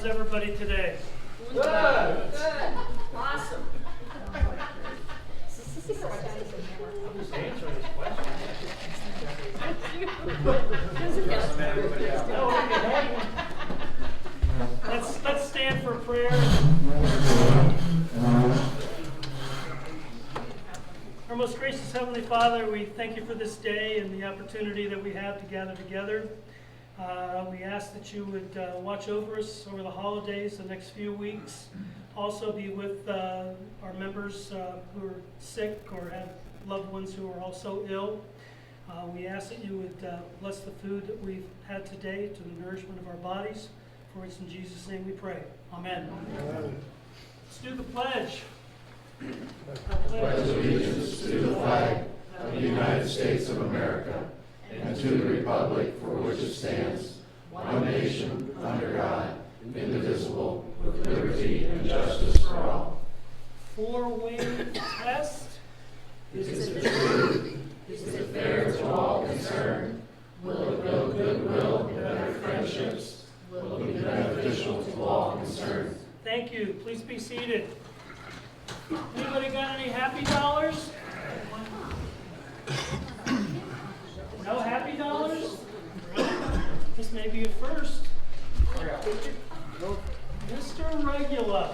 everybody today? Good. Good. Awesome. Just answer this question. Let's stand for prayer. Our most gracious Heavenly Father, we thank you for this day and the opportunity that we have to gather together. We ask that you would watch over us over the holidays, the next few weeks. Also be with our members who are sick or have loved ones who are also ill. We ask that you would bless the food that we've had today to the nourishment of our bodies. For it's in Jesus' name we pray. Amen. Amen. Let's do the pledge. Pledge allegiance to the flag of the United States of America and to the republic for which it stands, one nation, under God, indivisible, with liberty and justice for all. Four-way test. Is it true? Is it fair to all concerned? Will it build goodwill and better friendships? Will it be beneficial to all concerned? Thank you. Please be seated. Anybody got any happy dollars? No happy dollars? This may be a first. Mr. Regula.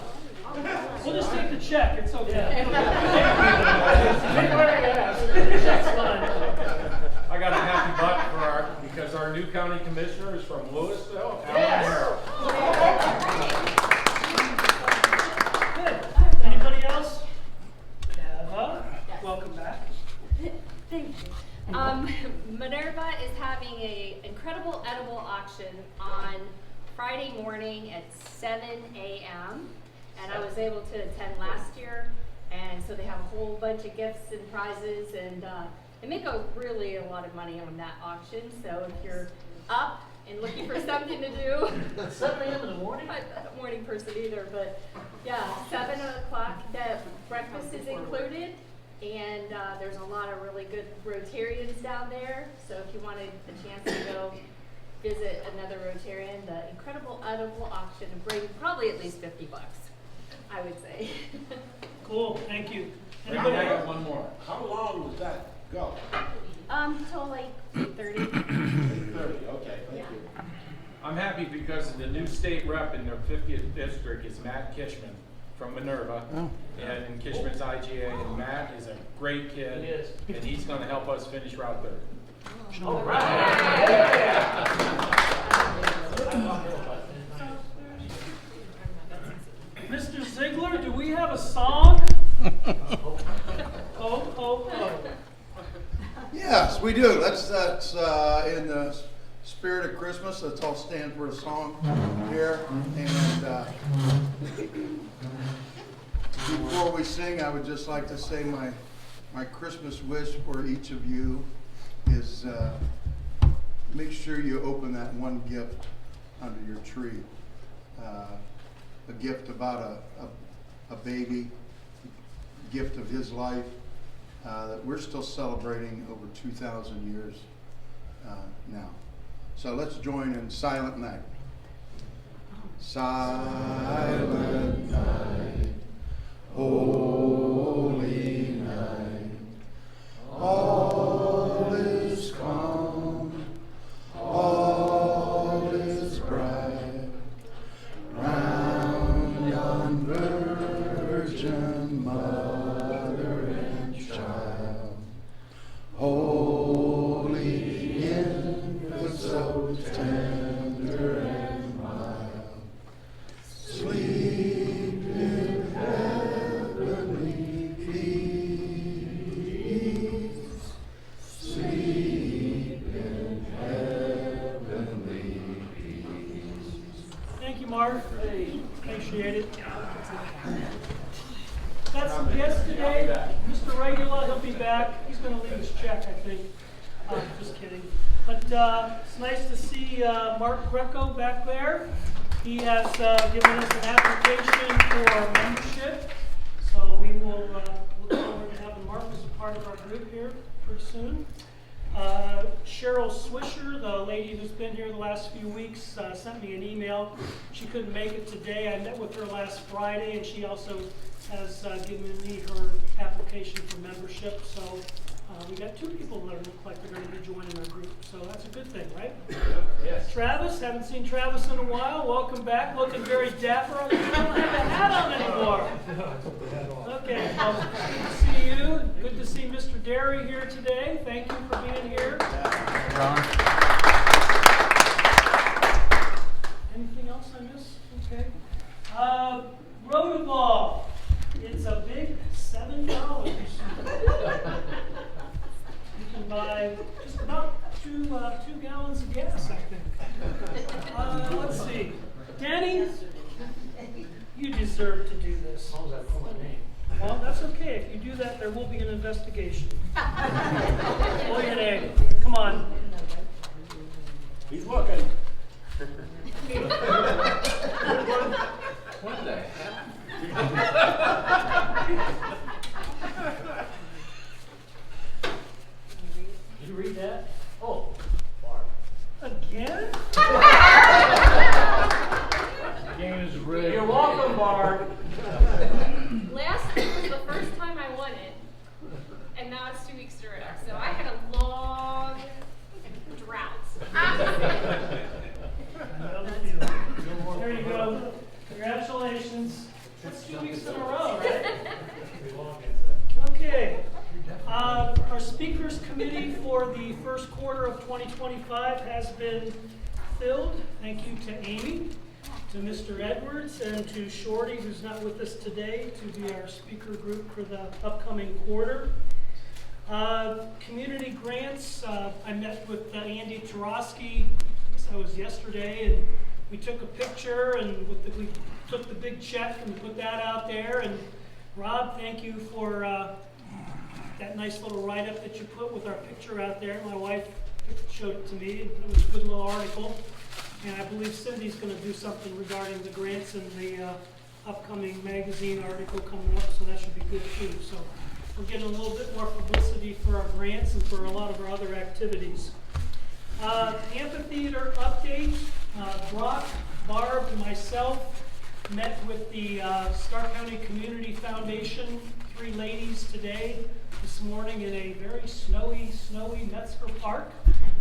We'll just take the check. It's okay. Check's fine. I got a happy buck because our new county commissioner is from Louisville. Yes. Good. Anybody else? Eva, welcome back. Thank you. Minerva is having an incredible edible auction on Friday morning at 7 a.m. and I was able to attend last year, and so they have a whole bunch of gifts and prizes, and they make a lot of money on that auction. So if you're up and looking for something to do, 7 a.m. in the morning? I'm not a morning person either, but yeah, 7 o'clock. The breakfast is included. And there's a lot of really good Rotarians down there. So if you wanted a chance to go visit another Rotarian, the incredible edible auction will bring probably at least $50, I would say. Cool, thank you. I got one more. How long does that go? Till like 8:30. 8:30, okay, thank you. I'm happy because the new state rep in their 50th district is Matt Kishman from Minerva, and in Kishman's IGA, and Matt is a great kid, He is. and he's going to help us finish Route 30. All right. Mr. Ziegler, do we have a song? Ho, ho, ho. Yes, we do. That's in the spirit of Christmas. Let's all stand for a song here. And before we sing, I would just like to say my Christmas wish for each of you is make sure you open that one gift under your tree. A gift about a baby, gift of his life that we're still celebrating over 2,000 years now. So let's join in Silent Night. Silent night, holy night, all is calm, all is bright, round yon virgin mother and child, holy infant so tender and mild, sleep in heavenly peace, sleep in heavenly peace. Thank you, Mark. Appreciate it. Got some guests today. Mr. Regula, he'll be back. He's going to leave his check, I think. Just kidding. But it's nice to see Mark Greco back there. He has given us an application for membership. So we will look forward to having Mark as a part of our group here pretty soon. Cheryl Swisher, the lady who's been here the last few weeks, sent me an email. She couldn't make it today. I met with her last Friday, and she also has given me her application for membership. So we got 2 people that look like they're going to be joining our group. So that's a good thing, right? Yes. Travis, haven't seen Travis in a while. Welcome back. Looking very dapper. You don't have a hat on anymore. Okay, well, good to see you. Good to see Mr. Derry here today. Thank you for being here. Anything else I missed? Okay. Road it's a big $7. You can buy just about two gallons of gas, I think. Let's see. Danny, you deserve to do this. Well, that's okay. If you do that, there will be an investigation. Pull your name. Come on. He's looking. What the heck? Did you read that? Oh, Barb. Again? Game is rigged. You're welcome, Barb. Last week was the first time I won it, and now it's 2 weeks in a row. So I had a long drought. There you go. Congratulations. That's 2 weeks in a row, right? Okay. Our speakers committee for the first quarter of 2025 has been filled. Thank you to Amy, to Mr. Edwards, and to Shorty, who's not with us today, to be our speaker group for the upcoming quarter. Community grants, I met with Andy Tarosky, I guess that was yesterday, and we took a picture and we took the big check and put that out there. And Rob, thank you for that nice little write-up that you put with our picture out there. My wife showed it to me. It was a good little article. And I believe Cindy's going to do something regarding the grants in the upcoming magazine article coming up, so that should be good too. So we're getting a little bit more publicity for our grants and for a lot of our other activities. Amphitheater update. Brock, Barb, and myself met with the Stark County Community Foundation, 3 ladies today, this morning in a very snowy Metzger Park,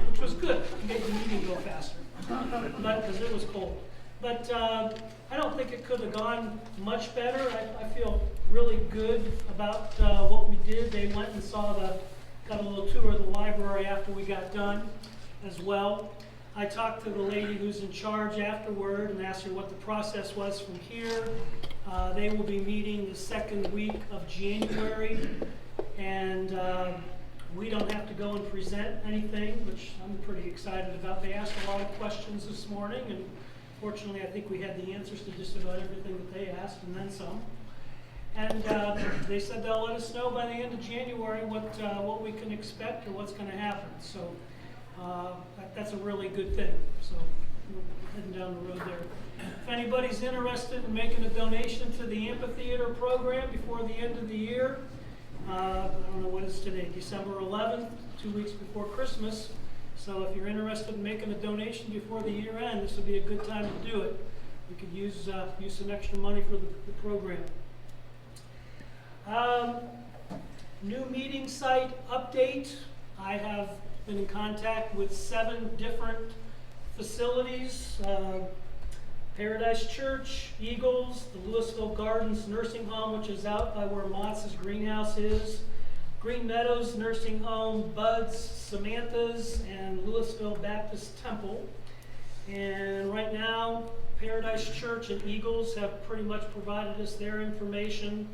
which was good. It made the meeting go faster, because it was cold. But I don't think it could have gone much better. I feel really good about what we did. They went and got a little tour of the library after we got done as well. I talked to the lady who's in charge afterward and asked her what the process was from here. They will be meeting the 2nd week of January, and we don't have to go and present anything, which I'm pretty excited about. They asked a lot of questions this morning, and fortunately I think we had the answers to just about everything that they asked, and then some. And they said they'll let us know by the end of January what we can expect or what's going to happen. So that's a really good thing. So we're heading down the road there. If anybody's interested in making a donation to the amphitheater program before the end of the year, I don't know what is today, December 11th, 2 weeks before Christmas. So if you're interested in making a donation before the year end, this would be a good time to do it. We could use some extra money for the program. New meeting site update. I have been in contact with 7 different facilities. Paradise Church, Eagles, the Louisville Gardens Nursing Home, which is out by where Mott's greenhouse is, Green Meadows Nursing Home, Bud's, Samantha's, and Louisville Baptist Temple. And right now, Paradise Church and Eagles have pretty much provided us their information.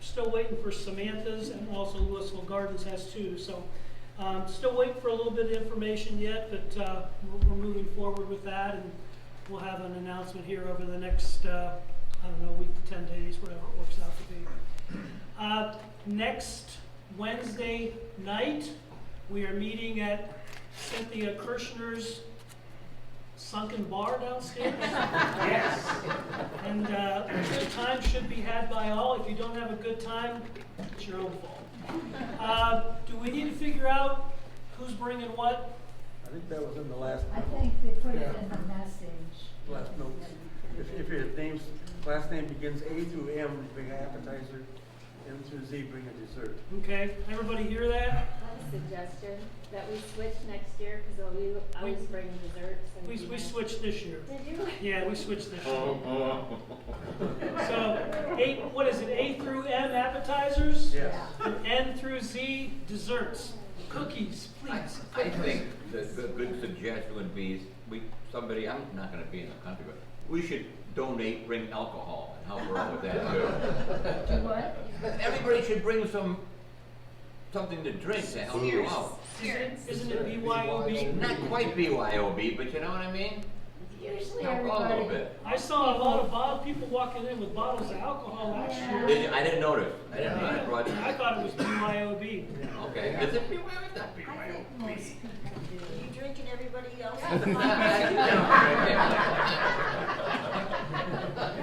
Still waiting for Samantha's, and also Louisville Gardens has too. So still waiting for a little bit of information yet, but we're moving forward with that, and we'll have an announcement here over the next, I don't know, week to 10 days, whatever it works out to be. Next Wednesday night, we are meeting at Cynthia Kirshner's Sunken Bar downstairs. Yes. And a good time should be had by all. If you don't have a good time, it's your own fault. Do we need to figure out Who's bringing what? I think that was in the last. I think they put it Yeah. in the message. Last notes. If your name's, last name begins A through M, bring an appetizer, M through Z, bring a dessert. Okay, everybody hear that? I have a suggestion that we switch next year, because we always bring desserts and. We switched this year. Did you? Yeah, we switched this year. So, what is it, A through M appetizers? Yes. And N through Z desserts. Cookies, please. I think that a good suggestion would be, somebody, I'm not gonna be in the country, but we should donate, bring alcohol and help her out with that too. Do what? Everybody should bring something to drink to help you out. Isn't it BYOB? Not quite BYOB, but you know what I mean? Usually Help out a little everybody, bit. I saw a lot of people walking in with bottles of alcohol last year. Did you? I didn't notice. I didn't know. I brought. I thought it was BYOB. Okay. Is it BYOB? It's not I think BYOB. most people do. You drinking everybody else?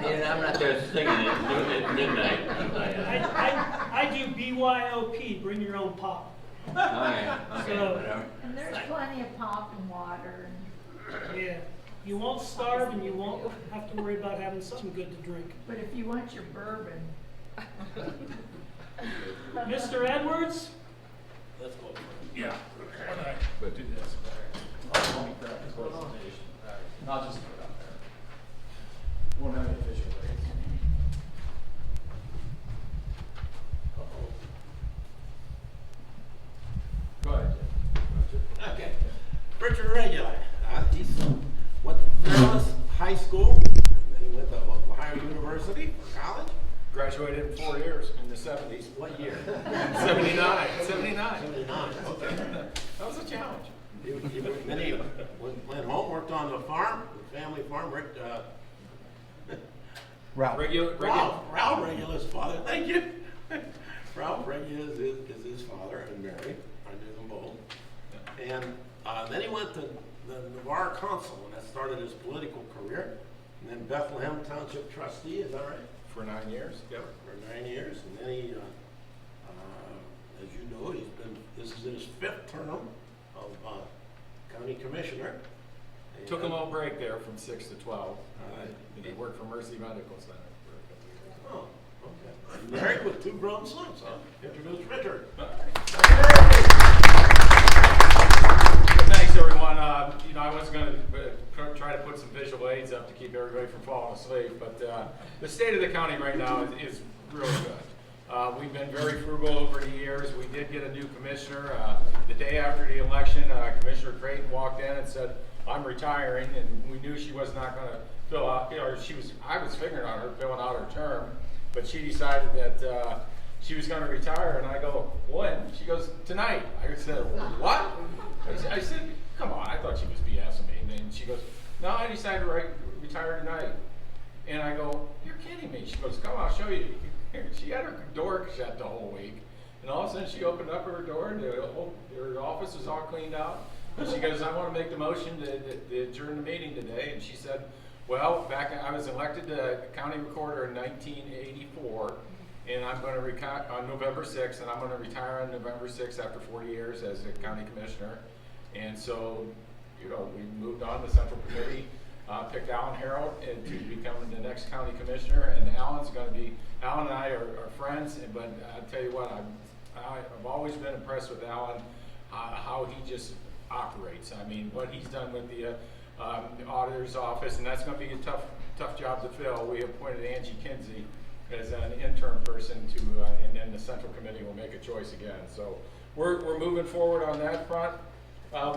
Yeah, I'm not there singing it at midnight. I do BYOP, bring your own pop. Oh, yeah. Okay, So- whatever. And there's plenty of pop and water and, Yeah. You won't starve and you won't have to worry about having something good to drink. but if you want your bourbon. Mr. Edwards? Let's go. Yeah. But Do this. I'll make that presentation. I'll just put it up there. Won't have any official rates. Go ahead, Jim. Okay. Richard Regula. He went to Fairless High School, and then he went to Ohio University for college. Graduated in 4 years in the 70s. What year? 79. 79. 79. Okay. That was a challenge. Then he went home, worked on the farm, the family farm. Ralph Regula's father. Thank you. Ralph Regula is his father, and Mary. I knew them both. And then he went to the Navarre Council, and that started his political career. And then Bethlehem Township trustee, is that right? For 9 years. Yep. For 9 years. And then he, as you know, this is his 5th term of county commissioner. And, Took a little break there from 6 to 12. Right. And he worked for Mercy Medical Center for a couple years. Oh, okay. And married with 2 grown sons, huh? Introduce Richard. Thanks, everyone. I was going to try to put some visual aids up to keep everybody from falling asleep, but the state of the county right now is really good. We've been very frugal over the years. We did get a new commissioner. The day after the election, Commissioner Creighton walked in and said, "I'm retiring," and we knew she was not going to fill out, I was figuring on her filling out her term, but she decided that she was going to retire, and I go, "When?" She goes, "Tonight." I said, "What?" I said, "Come on, I thought she was BSing me." And then she goes, "No, I decided to retire tonight." And I go, "You're kidding me." She goes, "Come on, I'll show you." She had her door shut the whole week. And all of a sudden she opened up her door and her office was all cleaned out. And she goes, "I want to make the motion to adjourn the meeting today." And she said, "Well, I was elected to county recorder in 1984. And I'm going to retire on November 6th, and I'm going to retire on November 6th after 40 years as a county commissioner." And so, we moved on to Central Committee, picked Alan Harold to become the next county commissioner, and Alan and I are friends, but I'll tell you what, I've always been impressed with Alan, how he just operates. I mean, what he's done with the auditor's office, and that's going to be a tough job to fill. We appointed Angie Kinsey as an intern person and then the Central Committee will make a choice again. So we're moving forward on that front.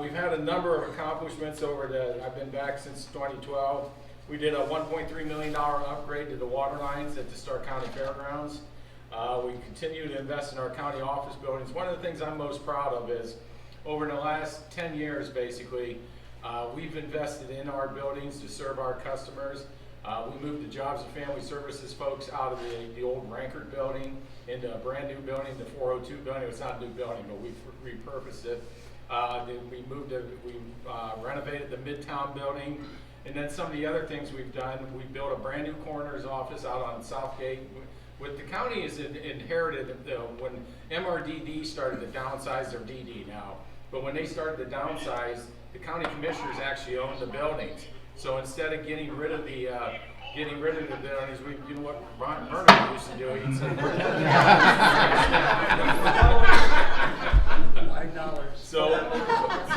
We've had a number of accomplishments I've been back since 2012. We did a $1.3 million upgrade to the water lines at the Stark County Fairgrounds. We continue to invest in our county office buildings. One of the things I'm most proud of is over the last 10 years, basically, we've invested in our buildings to serve our customers. We moved the Jobs and Family Services folks out of the old Rankert building into a brand new building, the 402 building. It's not a new building, but we've repurposed it. We renovated the Midtown building. And then some of the other things we've done, we built a brand new coroner's office out on Southgate. What the county has inherited, when MRDD started to downsize their DD now, But when they started to downsize, the county commissioners actually owned the buildings. So instead of getting rid of the buildings, you know what Ron Burnham used to do? He'd say, so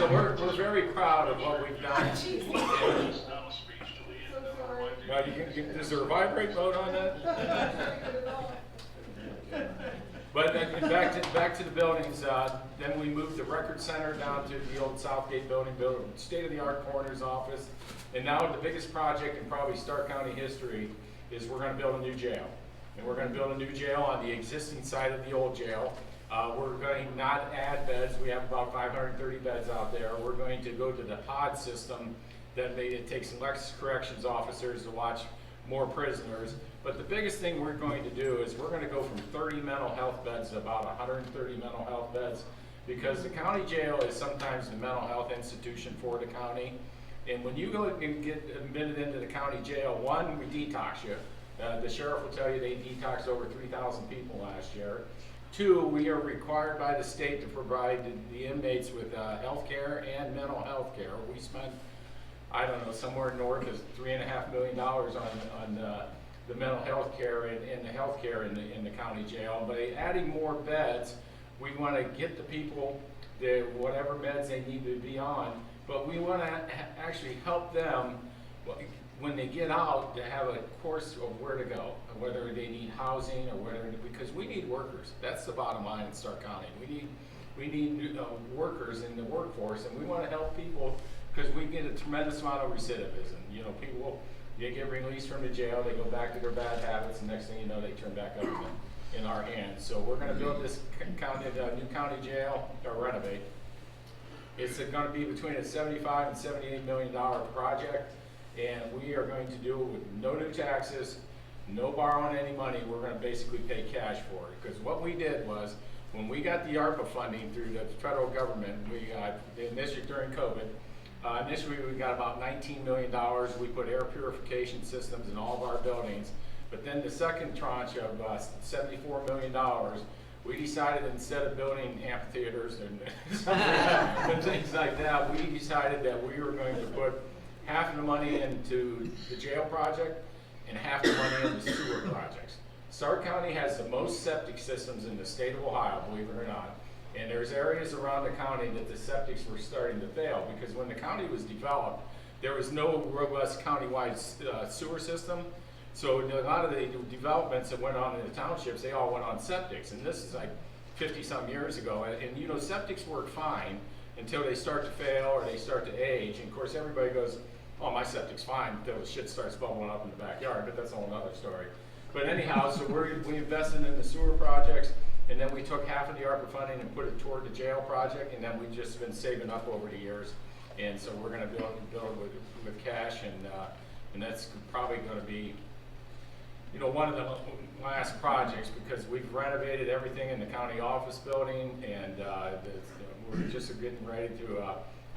we're very proud of what we've done. Now, is there a vibrate mode on that? But back to the buildings. Then we moved the record center down to the old Southgate building, built a state-of-the-art coroner's office. And now the biggest project in probably Stark County history is we're going to build a new jail. And we're going to build a new jail on the existing site of the old jail. We're going to not add beds. We have about 530 beds out there. We're going to go to the pod system that it takes less corrections officers to watch more prisoners. But the biggest thing we're going to do is we're going to go from 30 mental health beds to about 130 mental health beds, because the county jail is sometimes the mental health institution for the county. And when you go and get admitted into the county jail, one, we detox you. The sheriff will tell you they detoxed over 3,000 people last year. Two, we are required by the state to provide the inmates with health care and mental health care. We spent, I don't know, somewhere north of $3.5 million on the mental health care and the health care in the county jail. By adding more beds, we want to get the people whatever meds they need to be on, but we want to actually help them when they get out to have a course of where to go, whether they need housing or because we need workers. That's the bottom line in Stark County. We need workers in the workforce, and we want to help people because we get a tremendous amount of recidivism. You know, people, they get released from the jail, they go back to their bad habits, and next thing you know, they turn back up in our hands. So we're going to build this new county jail, or renovate. It's going to be between a $75 and $78 million project, and we are going to do it with no new taxes, no borrowing any money. We're going to basically pay cash for it, because what we did was, when we got the ARPA funding through the federal government, initially during COVID, initially we got about $19 million. We put air purification systems in all of our buildings. But then the second tranche of $74 million, we decided instead of building amphitheaters and things like that, we decided that we were going to put half of the money into the jail project and half the money into sewer projects. Stark County has the most septic systems in the state of Ohio, believe it or not. And there's areas around the county that the septics were starting to fail, because when the county was developed, there was no robust countywide sewer system. So a lot of the developments that went on in the townships, they all went on septics. And this is like 50-some years ago. And you know, septics work fine until they start to fail or they start to age. And of course, everybody goes, oh, my septic's fine, until the shit starts bubbling up in the backyard, but that's a whole other story. But anyhow, so we invested in the sewer projects, and then we took half of the ARPA funding and put it toward the jail project, and then we've just been saving up over the years. And so we're gonna build with cash, and that's probably gonna be, you know, one of the last projects, because we've renovated everything in the county office building, and we're just getting ready to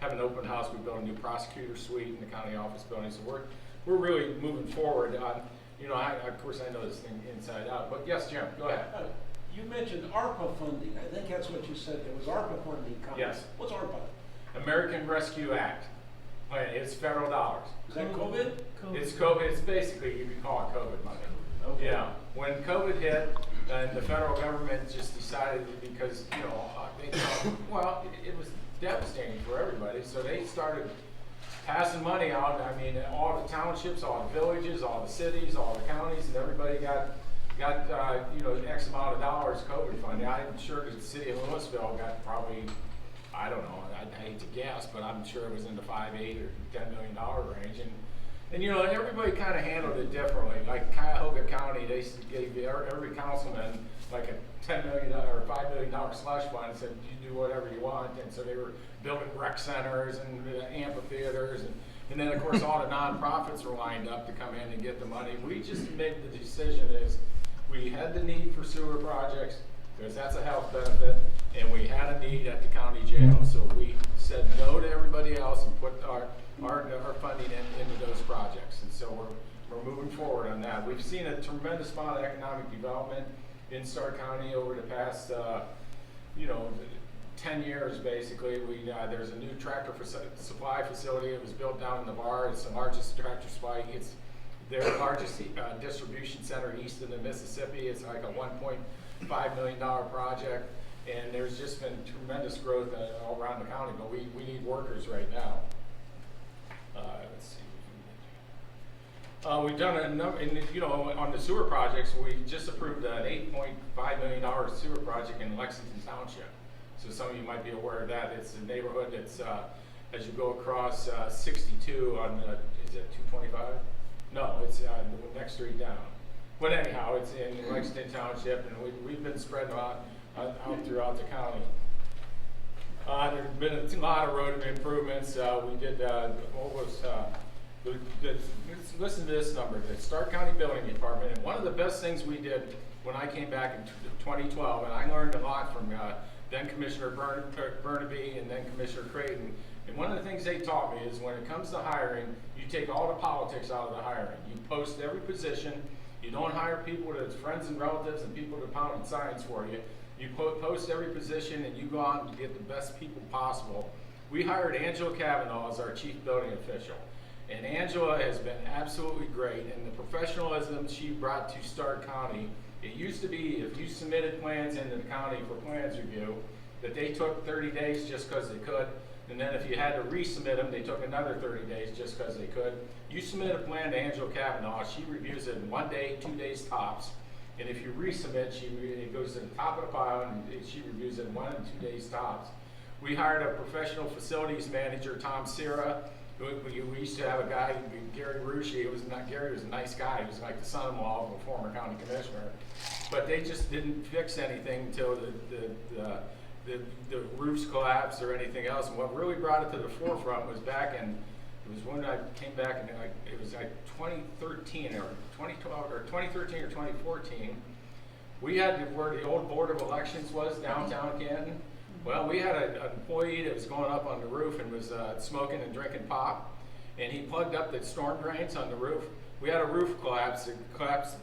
have an open house. We built a new prosecutor suite in the county office building, so we're really moving forward. You know, of course I know this thing inside out, but yes, Jim, go ahead. You mentioned ARPA funding. I think that's what you said. It was ARPA funding coming. Yes. What's ARPA? American Rescue Act. It's federal dollars. Is that COVID? It's COVID. It's basically, you could call it COVID money. Okay. Yeah. When COVID hit, and the federal government just decided, because, you know, they thought, well, it was devastating for everybody, so they started passing money out. I mean, all the townships, all the villages, all the cities, all the counties, and everybody got you know, X amount of dollars COVID funding. I'm sure the city of Louisville got probably, I don't know, I hate to guess, but I'm sure it was in the $5, $8, or $10 million range. And you know, everybody kind of handled it differently. Like Cuyahoga County, they gave every councilman like a $10 million or $5 million slush fund and said, you do whatever you want. And so they were building rec centers and amphitheaters, and then of course all the nonprofits were lined up to come in and get the money. We just made the decision is we had the need for sewer projects because that's a health benefit, and we had a need at the county jail. So we said no to everybody else and put our funding into those projects. And so we're moving forward on that. We've seen a tremendous amount of economic development in Stark County over the past, you know, 10 years, basically, there's a new tractor supply facility. It was built down in Navarre. It's the largest tractor supply. It's their largest distribution center east of the Mississippi. It's like a $1.5 million project, and there's just been tremendous growth all around the county, but we need workers right now. Let's see. We've done a number, on the sewer projects, we just approved an $8.5 million sewer project in Lexington Township. So some of you might be aware of that. It's a neighborhood that's, as you go across 62 on, is it 225? No, it's the next street down. But anyhow, it's in Lexington Township, and we've been spreading out throughout the county. There's been a lot of road improvements. We did almost, listen to this number, the Stark County Building Department, and one of the best things we did when I came back in 2012, and I learned a lot from then Commissioner Burnaby and then Commissioner Creighton. And one of the things they taught me is when it comes to hiring, you take all the politics out of the hiring. You post every position. You don't hire people that's friends and relatives and people that pound signs for you. You post every position and you go out and get the best people possible. We hired Angela Cavanaugh as our chief building official. And Angela has been absolutely great, and the professionalism she brought to Stark County. It used to be if you submitted plans into the county for plans review, that they took 30 days just because they could, and then if you had to resubmit them, they took another 30 days just because they could. You submit a plan to Angela Cavanaugh, she reviews it in 1 day, 2 days tops, and if you resubmit, it goes to the top of the pile and she reviews it in 1 and 2 days tops. We hired a professional facilities manager, Tom Sierra. We used to have a guy, Gary Rushi. Gary was a nice guy. He was like the son-in-law of a former county commissioner. But they just didn't fix anything until the roofs collapsed or anything else. And what really brought it to the forefront was it was when I came back in it was like 2013 or 2012 or 2013 or 2014. We had where the old Board of Elections was downtown Canton. Well, we had an employee that was going up on the roof and was smoking and drinking pop, and he plugged up the storm drains on the roof. We had a roof collapse. It collapsed,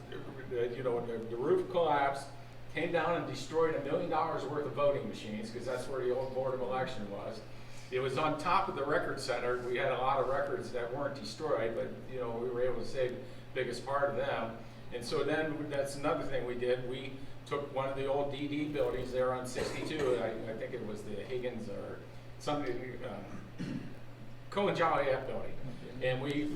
the roof collapsed, came down and destroyed $1 million worth of voting machines, because that's where the old Board of Election was. It was on top of the record center. We had a lot of records that weren't destroyed, but we were able to save the biggest part of them. And so then that's another thing we did. We took one of the old DD buildings there on 62, I think it was the Higgins or something, Cohen Joliet building. And we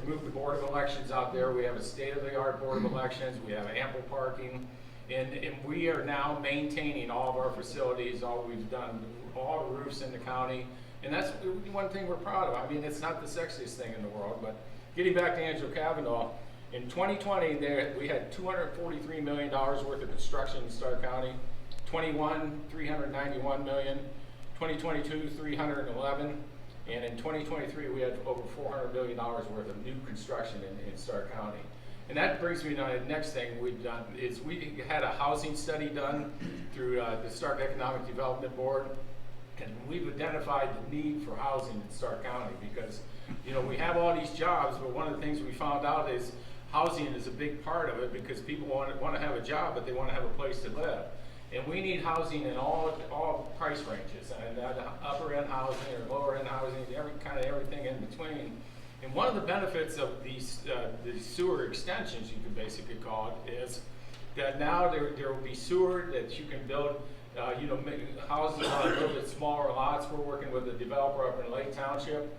moved the Board of Elections out there. We have a state-of-the-art Board of Elections. We have ample parking. And we are now maintaining all of our facilities. We've done all the roofs in the county. And that's one thing we're proud of. I mean, it's not the sexiest thing in the world, but getting back to Angela Cavanaugh, in 2020, we had $243 million worth of construction in Stark County. 21, $391 million. 2022, $311. And in 2023, we had over $400 million worth of new construction in Stark County. And that brings me to the next thing we've done is we had a housing study done through the Stark Economic Development Board. And we've identified the need for housing in Stark County because, we have all these jobs, but one of the things we found out is housing is a big part of it because people want to have a job, but they want to have a place to live. And we need housing in all price ranges, and upper end housing or lower end housing, everything in between. And one of the benefits of these sewer extensions, you could basically call it, is that now there will be sewer that you can build, houses on a little bit smaller lots. We're working with a developer up in Lake Township,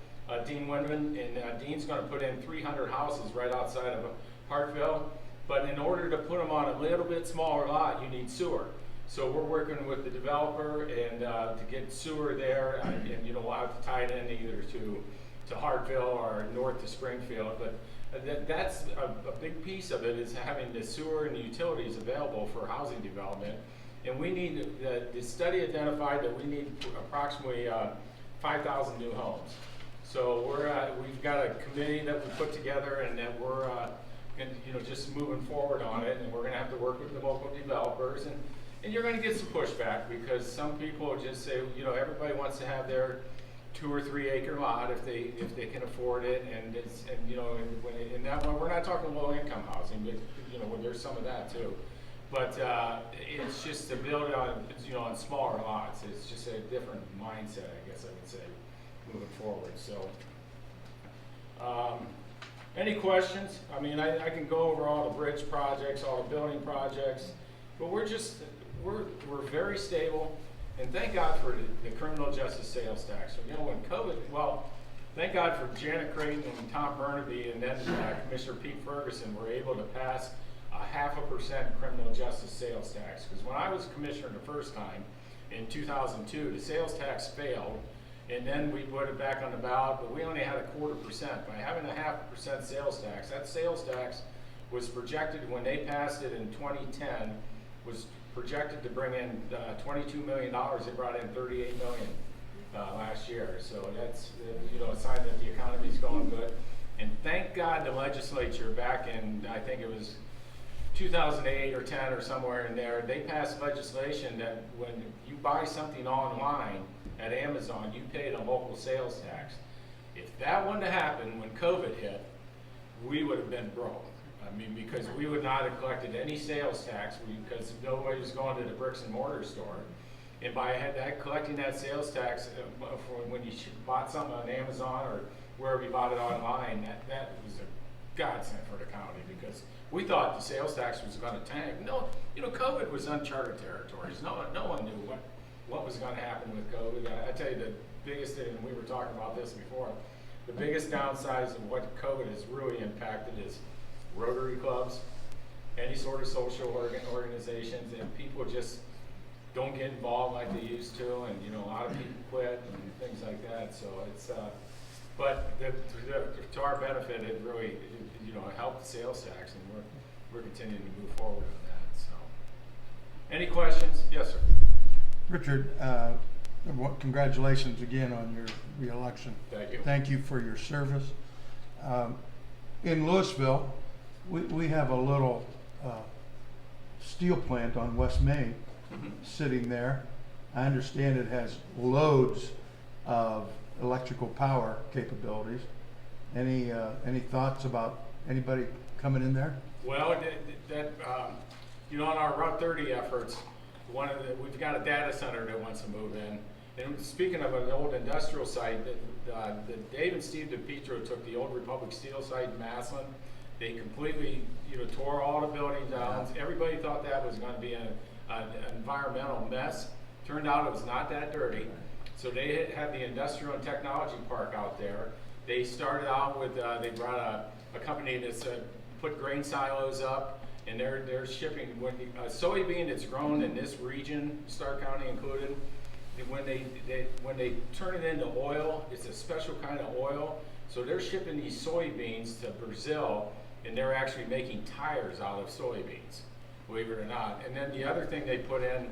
Dean Windman, and Dean's going to put in 300 houses right outside of Hartville. But in order to put them on a little bit smaller lot, you need sewer. So we're working with the developer and to get sewer there, and we'll have to tie it in either to Hartville or north to Springfield. But that's a big piece of it is having the sewer and the utilities available for housing development. And we need, the study identified that we need approximately 5,000 new homes. So we've got a committee that we put together and that we're just moving forward on it, and we're gonna have to work with the local developers, and you're gonna get some pushback because some people just say, everybody wants to have their 2 or 3 acre lot if they can afford it, and we're not talking low income housing, but there's some of that too. But it's just to build it on, you know, on smaller lots. It's just a different mindset, I guess I would say, moving forward. So, any questions? I mean, I can go over all the bridge projects, all the building projects, but we're very stable, and thank God for the criminal justice sales tax. So, you know, when COVID, well, thank God for Janet Creighton and Tom Burnaby, and then Commissioner Pete Ferguson were able to pass a 0.5% criminal justice sales tax. Because when I was commissioner the first time in 2002, the sales tax failed, and then we put it back on the ballot, but we only had 0.25%. By having a 0.5% sales tax, that sales tax was projected, when they passed it in 2010, was projected to bring in $22 million. They brought in $38 million last year. So that's, you know, a sign that the economy's going good. And thank God the legislature back in, I think it was 2008 or 10 or somewhere in there, they passed legislation that when you buy something online at Amazon, you pay the local sales tax. If that wouldn't have happened when COVID hit, we would have been broke. I mean, because we would not have collected any sales tax because nobody was going to the bricks and mortar store. And by collecting that sales tax for when you bought something on Amazon or wherever you bought it online, that was a godsend for the county, because we thought the sales tax was going to tank. No, you know, COVID was uncharted territories. No one knew what was going to happen with COVID. I tell you, the biggest thing, and we were talking about this before, the biggest downsides of what COVID has really impacted is Rotary clubs, any sort of social organizations, and people just don't get involved like they used to, and you know, a lot of people quit and things like that. So it's, but to our benefit, it really, you know, it helped the sales tax, and we're continuing to move forward on that. So, any questions? Yes, sir. Richard, congratulations again on your re-election. Thank you. Thank you for your service. In Louisville, we have a little steel plant on West Main sitting there. I understand it has loads of electrical power capabilities. Any thoughts about anybody coming in there? Well, you know, on our Route 30 efforts, we've got a data center that wants to move in. And speaking of an old industrial site, Dave and Steve DePietro took the old Republic Steel site in Massillon. They completely, you know, tore all the buildings down. Yeah. Everybody thought that was going to be an environmental mess. Turned out it was not that dirty. So they had the industrial and technology park out there. They started out with, they brought a company that's put grain silos up, and they're shipping a soybean that's grown in this region, Stark County included. When they turn it into oil, it's a special kind of oil. So they're shipping these soybeans to Brazil, and they're actually making tires out of soybeans, believe it or not. And then the other thing they put in,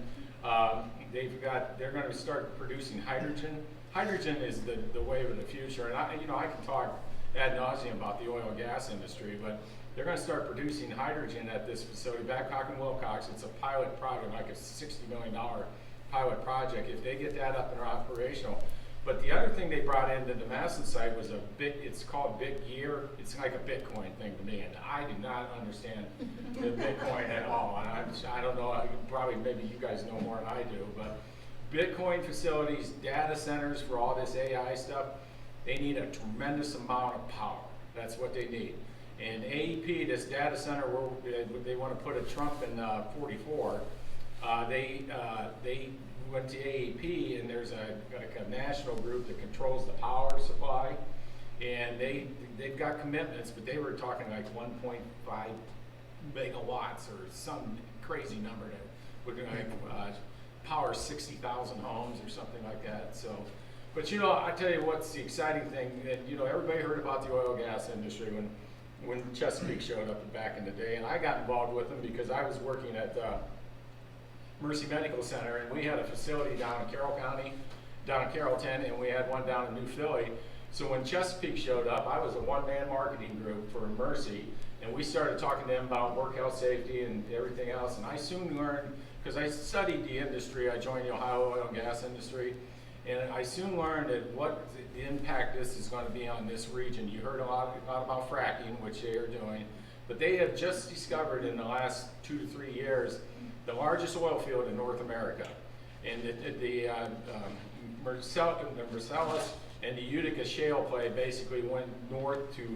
they're going to start producing hydrogen. Hydrogen is the wave of the future, and I can talk ad nauseum about the oil and gas industry, but they're going to start producing hydrogen at this facility, Babcock and Wilcox. It's a pilot project, like a $60 million pilot project. If they get that up and operational. But the other thing they brought into the Massillon site was it's called Big Gear. It's like a Bitcoin thing to me, and I do not understand the Bitcoin at all. And I don't know, probably maybe you guys know more than I do, but Bitcoin facilities, data centers for all this AI stuff, they need a tremendous amount of power. That's what they need. And AEP, this data center where they want to put a Trump in 44, they went to AEP, and there's a national group that controls the power supply, and they've got commitments, but they were talking like 1.5 megawatts or some crazy number that would power 60,000 homes or something like that. So, but you know, I tell you what's the exciting thing, that you know, everybody heard about the oil and gas industry when Chesapeake showed up back in the day, and I got involved with them because I was working at Mercy Medical Center, and we had a facility down in Carroll County, down in Carrollton, and we had one down in New Philly. So when Chesapeake showed up, I was a one-man marketing group for Mercy, and we started talking to them about work health safety and everything else. And I soon learned, because I studied the industry, I joined the Ohio oil and gas industry, and I soon learned that what the impact this is going to be on this region. You heard a lot about fracking, which they are doing, but they have just discovered in the last 2 to 3 years the largest oil field in North America. And the Marcellus and the Utica shale play basically went north to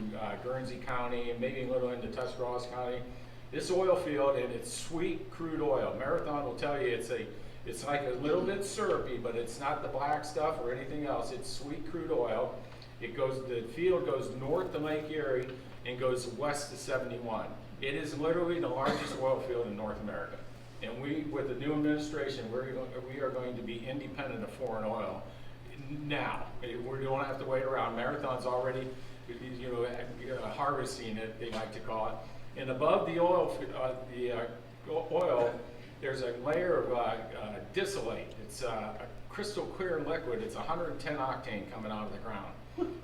Guernsey County and maybe a little into Tuscarawas County. This oil field, and it's sweet crude oil. Marathon will tell you it's like a little bit syrupy, but it's not the black stuff or anything else. It's sweet crude oil. The field goes north to Lake Erie and goes west to 71. It is literally the largest oil field in North America. And we, with the new administration, we are going to be independent of foreign oil now. We don't have to wait around. Marathon's already, harvesting it, they like to call it. And above the oil, there's a layer of distillate. It's a crystal clear liquid. It's 110 octane coming out of the ground.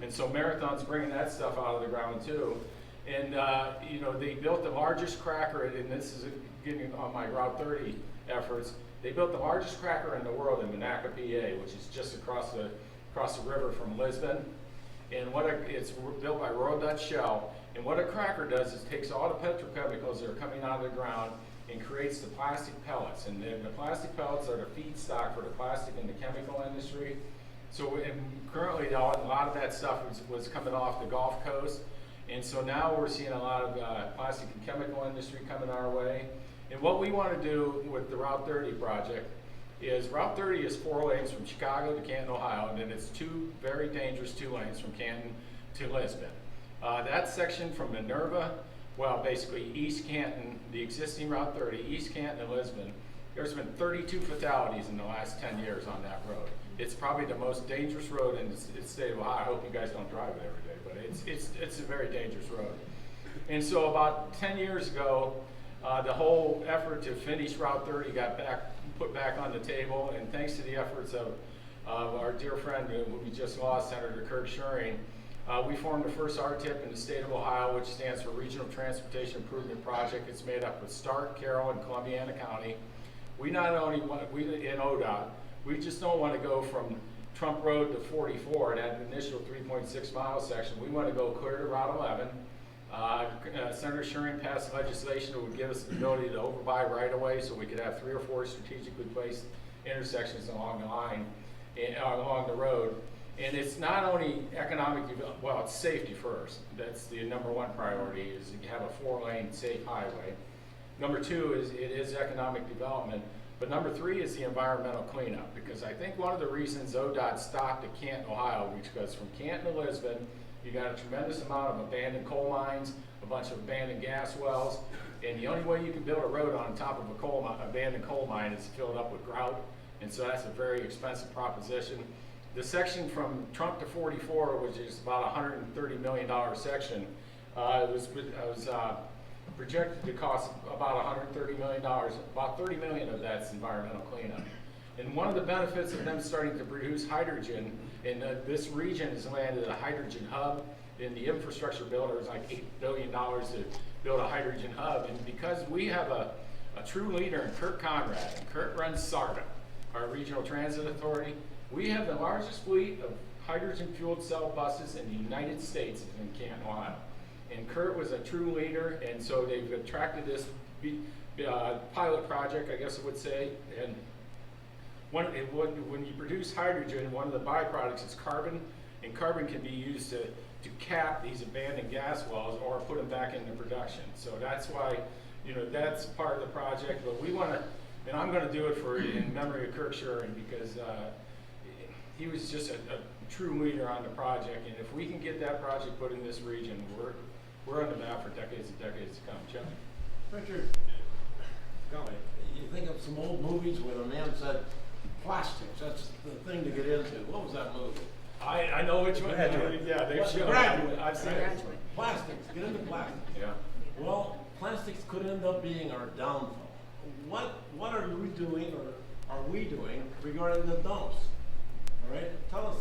And so Marathon's bringing that stuff out of the ground too. And they built the largest cracker, and this is getting on my Route 30 efforts. They built the largest cracker in the world in Monaca, PA, which is just across the river from Lisbon. And it's built by Royal Dutch Shell. And what a cracker does is takes all the petrochemicals that are coming out of the ground and creates the plastic pellets. And then the plastic pellets are the feedstock for the plastic and the chemical industry. So currently a lot of that stuff was coming off the Gulf Coast. And so now we're seeing a lot of plastic and chemical industry coming our way. And what we want to do with the Route 30 project is Route 30 is 4 lanes from Chicago to Canton, Ohio, and then it's 2 very dangerous 2 lanes from Canton to Lisbon. That section from Minerva, well, basically East Canton, the existing Route 30, East Canton and Lisbon, there's been 32 fatalities in the last 10 years on that road. It's probably the most dangerous road in the state of Ohio. I hope you guys don't drive it every day, but it's a very dangerous road. And so about 10 years ago, the whole effort to finish Route 30 got put back on the table, and thanks to the efforts of our dear friend who we just lost, Senator Kirk Scheuring, we formed the first RTIP in the state of Ohio, which stands for Regional Transportation Improvement Project. It's made up of Stark, Carroll, and Columbiana County. We not only want, in ODOT, we just don't want to go from Trump Road to 44, that initial 3.6 mile section. We want to go clear to Route 11. Senator Scheuring passed legislation that would give us the ability to overbuy right away, so we could have 3 or 4 strategically placed intersections along the line, along the road. And it's not only economic development, well, it's safety first. That's the #1 priority, is to have a 4-lane safe highway. #2 is it is economic development. But #3 is the environmental cleanup, because I think one of the reasons ODOT stopped at Canton, Ohio, because from Canton to Lisbon, you got a tremendous amount of abandoned coal mines, a bunch of abandoned gas wells, and the only way you can build a road on top of a abandoned coal mine is to fill it up with grout, and so that's a very expensive proposition. The section from Trump to 44, which is about a $130 million section, was projected to cost about $130 million. About $30 million of that's environmental cleanup. And one of the benefits of them starting to produce hydrogen, and this region has landed a hydrogen hub, and the infrastructure builder is like $8 billion to build a hydrogen hub. And because we have a true leader in Kurt Conrad, and Kurt runs SARTA, our regional transit authority, we have the largest fleet of hydrogen fueled cell buses in the United States in Canton, Ohio. And Kurt was a true leader, and so they've attracted this pilot project, I guess I would say. And when you produce hydrogen, one of the byproducts is carbon, and carbon can be used to cap these abandoned gas wells or put them back into production. So that's why, that's part of the project. But we want to, and I'm going to do it in memory of Kirk Scheuring, because he was just a true leader on the project. And if we can get that project put in this region, we're on the map for decades and decades to come. Jim? Richard, golly, you think of some old movies where the man said, plastics, that's the thing to get into. What was that movie? I know which one. Yeah, they've shown. Graduate. I've seen it. Plastics, get into plastics. Yeah. Well, plastics could end up being our downfall. What are we doing, or are we doing regarding the dumps? All right, tell us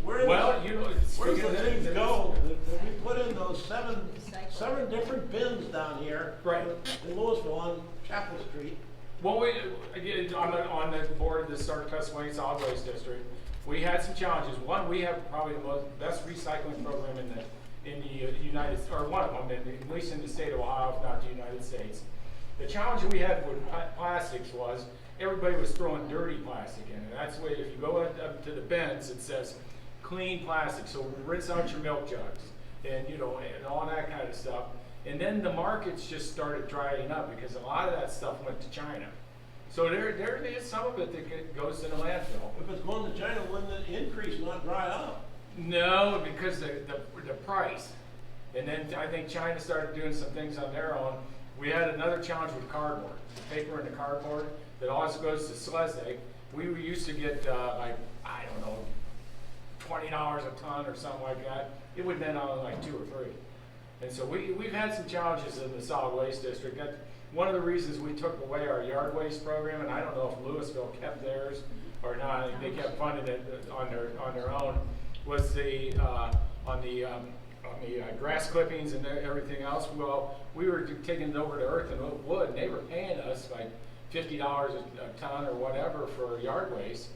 where the things go that we put in those seven different bins down here, right, in Louisville on Chapel Street. Well, I'm on the board of the Stark Tuscaloosa Solid Waste District. We had some challenges. One, we have probably the best recycling program in the United, or one of them, at least in the state of Ohio, if not the United States. The challenge we had with plastics was everybody was throwing dirty plastic in, and that's the way, if you go up to the bins, it says clean plastic, so rinse out your milk jugs, and you know, and all that kind of stuff. And then the markets just started drying up because a lot of that stuff went to China. So there is some of it that goes to the landfill. If it's going to China, wouldn't it increase, not dry up? No, because the price. And then I think China started doing some things on their own. We had another challenge with cardboard, the paper and the cardboard that also goes to Schleswig. We used to get like, I don't know, $20 a ton or something like that. It would then on like 2 or 3. And so we've had some challenges in the solid waste district. That's one of the reasons we took away our yard waste program, and I don't know if Louisville kept theirs or not. They kept funding it on their own. Was the on the grass clippings and everything else. Well, we were taking it over to Earth and Wood, and they were paying us like $50 a ton or whatever for yard waste.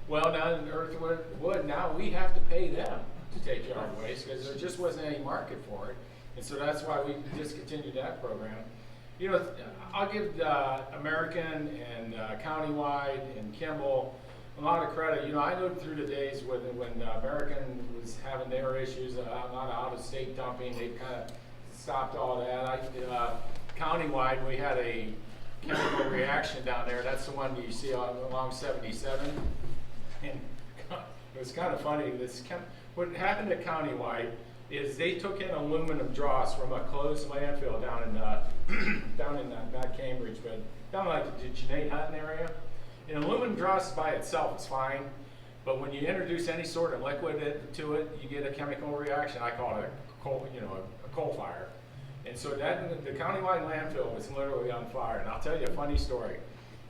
Well, now in Earth and Wood, now we have to pay them to take yard waste because there just wasn't any market for it. And so that's why we discontinued that program. You know, I'll give American and Countywide and Kimball a lot of credit. You know, I lived through the days when American was having their issues, a lot of out-of-state dumping. They kind of stopped all that. Countywide, we had a chemical reaction down there. That's the one that you see along 77. And it was kind of funny. What happened at Countywide is they took in aluminum dross from a closed landfill down in not Cambridge, but down like the Janae Hutton area. And aluminum dross by itself is fine, but when you introduce any sort of liquid to it, you get a chemical reaction. I call it a coal fire. And so the Countywide landfill was literally on fire. And I'll tell you a funny story.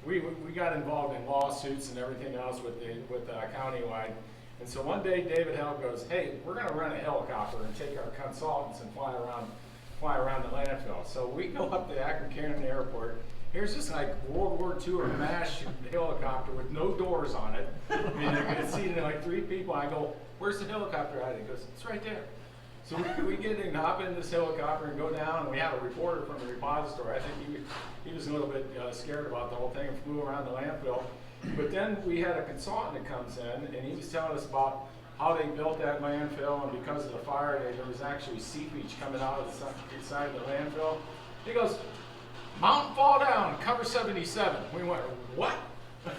We got involved in lawsuits and everything else with Countywide. And so one day David Hell goes, hey, we're going to rent a helicopter and take our consultants and fly around the landfill. So we go up to Akron Cannon Airport. Here's this like World War II or MASH helicopter with no doors on it. I mean, it's seated like 3 people. I go, where's the helicopter at? He goes, it's right there. So we get in, hop in this helicopter and go down, and we had a reporter from the repository. I think he was a little bit scared about the whole thing and flew around the landfill. But then we had a consultant that comes in, and he was telling us about how they built that landfill, and because of the fire, there was actually seepage coming out of the side of the landfill. He goes, mountain fall down, cover 77. We went, what?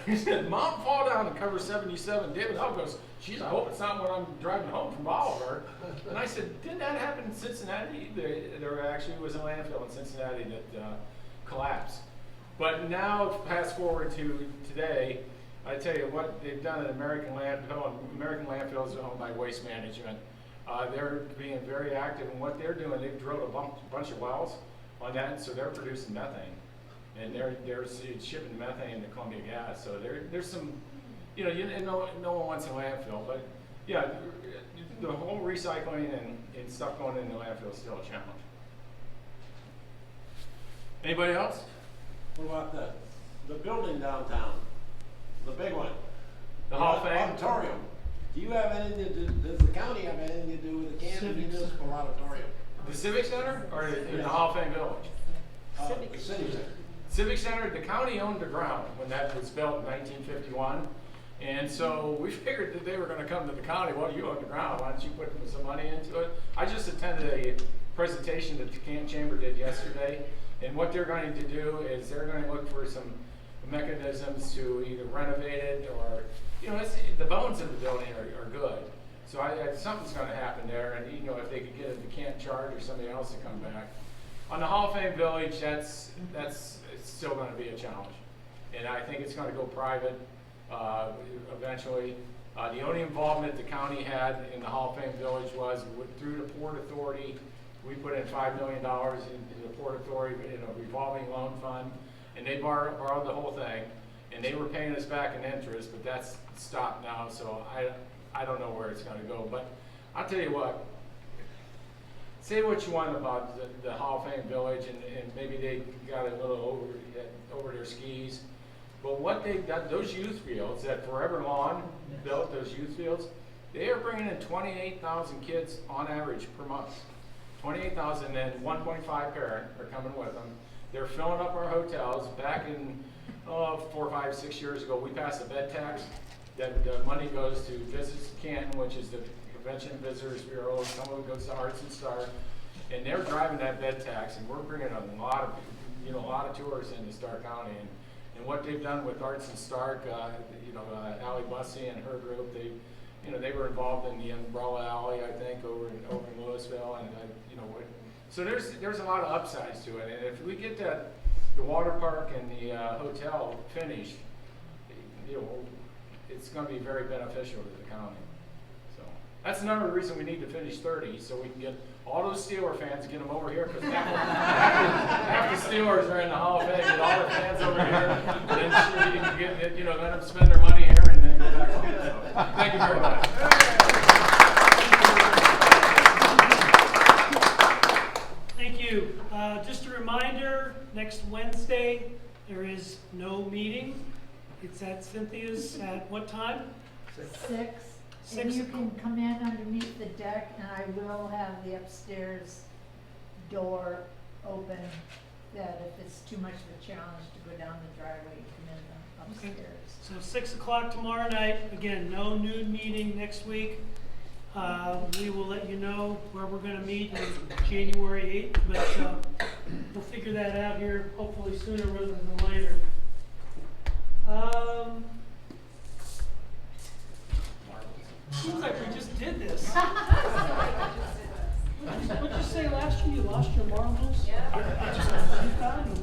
He said, mountain fall down and cover 77. David Hull goes, geez, I hope it's not when I'm driving home from Oliver. And I said, didn't that happen in Cincinnati? There actually was a landfill in Cincinnati that collapsed. But now, fast forward to today, I tell you what they've done at American Landfill. American Landfill is owned by Waste Management. They're being very active in what they're doing. They've drilled a bunch of wells on that, so they're producing methane. And they're shipping methane to Columbia Gas. So there's some, no one wants a landfill, but yeah, the whole recycling and stuff going into landfill is still a challenge. Anybody else? What about the building downtown? The big one? The Hall of Fame? Auditorium. Do you have anything to do, does the county have anything to do with the Kansas Municipal Auditorium? The Civic Center or the Hall of Fame Village? The City Center. Civic Center, the county owned the ground when that was built in 1951. And so we figured that they were going to come to the county. Well, you own the ground. Why don't you put some money into it? I just attended a presentation that the Camp Chamber did yesterday. And what they're going to do is they're going to look for some mechanisms to either renovate it or, the bones of the building are good. So something's going to happen there. And, if they could get it to Camp Charge or somebody else to come back. On the Hall of Fame Village, that's still going to be a challenge. And I think it's going to go private eventually. The only involvement the county had in the Hall of Fame Village was through the Port Authority. We put in $5 million into the Port Authority in a revolving loan fund, and they borrowed the whole thing, and they were paying us back in interest, but that's stopped now, so I don't know where it's going to go. But I'll tell you what, say what you want about the Hall of Fame Village, and maybe they got a little over their skis, but what they've done, those youth fields that Forever Lawn built, those youth fields, They are bringing in 28,000 kids on average per month. 28,000, and 1.5 parent are coming with them. They're filling up our hotels. Back in 4, 5, 6 years ago, we passed a bed tax. That money goes to Visits Canton, which is the Convention Visitors Bureau. Some of it goes to Arts and Star, and they're driving that bed tax. And we're bringing a lot of tourists into Stark County. And what they've done with Arts and Stark, Allie Bussey and her group, they were involved in the Umbrella Alley, I think, over in Louisville, and so there's a lot of upsides to it. And if we get the water park and the hotel finished, it's going to be very beneficial to the county. So that's another reason we need to finish 30, so we can get all those Steeler fans, get them over here, because half the Steelers are in the Hall of Fame. Get all the fans over here, and then you can get, let them spend their money here and then go back home. So, thank you very much. Thank you. Just a reminder, next Wednesday, there is no meeting. It's at Cynthia's at what time? 6. And 6 you can come in underneath the deck, and I will have the upstairs door open, that if it's too much of a challenge to go down the driveway, you come in the upstairs. So 6 o'clock tomorrow night. Again, no noon meeting next week. We will let you know where we're going to meet on January 8th, but we'll figure that out here hopefully sooner rather than later. Seems like we just did this. What'd you say last year? You lost your marbles? Yeah. You found them.